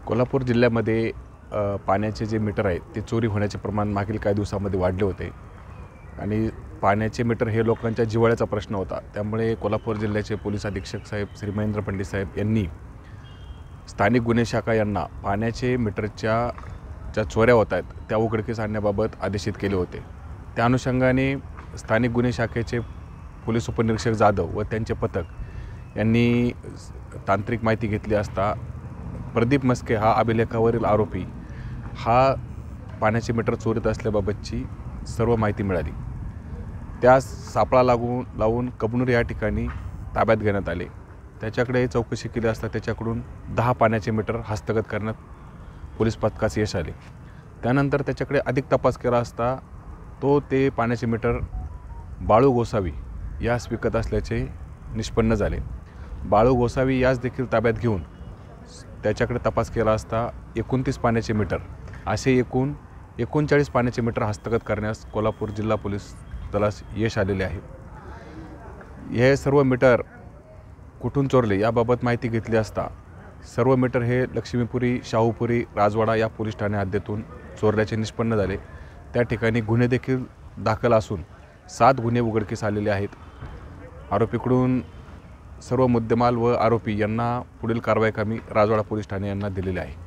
कोल्हापूर जिल्ह्यामध्ये पाण्याचे जे मीटर आहेत ते चोरी होण्याचे प्रमाण मागील काही दिवसामध्ये वाढले होते आणि पाण्याचे मीटर हे लोकांच्या जिव्हाळ्याचा प्रश्न होता. त्यामुळे कोल्हापूर जिल्ह्याचे पोलीस अधीक्षक साहेब श्री महेंद्र पंडित साहेब यांनी स्थानिक गुन्हे शाखा यांना पाण्याचे मीटरच्या ज्या चोऱ्या होत आहेत त्या उघडकीस आणण्याबाबत आदेशित केले होते. त्या अनुषंगाने स्थानिक गुन्हे शाखेचे पोलीस उपनिरीक्षक जाधव व त्यांचे पथक यांनी तांत्रिक माहिती घेतली असता प्रदीप मस्के हा अभिलेखावरील आरोपी हा पाण्याचे मीटर चोरीत असल्याबाबतची सर्व माहिती मिळाली. त्यास सापळा लावून कबनूर या ठिकाणी ताब्यात घेण्यात आले. त्याच्याकडे चौकशी केली असता त्याच्याकडून 10 पाण्याचे मीटर हस्तगत करण्यात पोलीस पथकास यश आले. त्यानंतर त्याच्याकडे अधिक तपास केला असता ते पाण्याचे मीटर बाळू गोसावी यास विकत असल्याचे निष्पन्न झाले. बाळू गोसावी यास देखील ताब्यात घेऊन त्याच्याकडे तपास केला असता 29 पाण्याचे मीटर असे एकूण 39 पाण्याचे मीटर हस्तगत करण्यास कोल्हापूर जिल्हा पोलीस दलास यश आलेले आहे. हे सर्व मीटर कुठून चोरले याबाबत माहिती घेतली असता सर्व मीटर हे लक्ष्मीपुरी, शाहूपुरी, राजवाडा या पोलीस ठाणे हद्दीतून चोरल्याचे निष्पन्न झाले. त्या ठिकाणी गुन्हे देखील दाखल असून 7 गुन्हे उघडकीस आलेले आहेत. आरोपीकडून सर्व मुद्देमाल व आरोपी यांना पुढील कारवाई आम्ही राजवाडा पोलीस ठाणे यांना दिलेली आहे.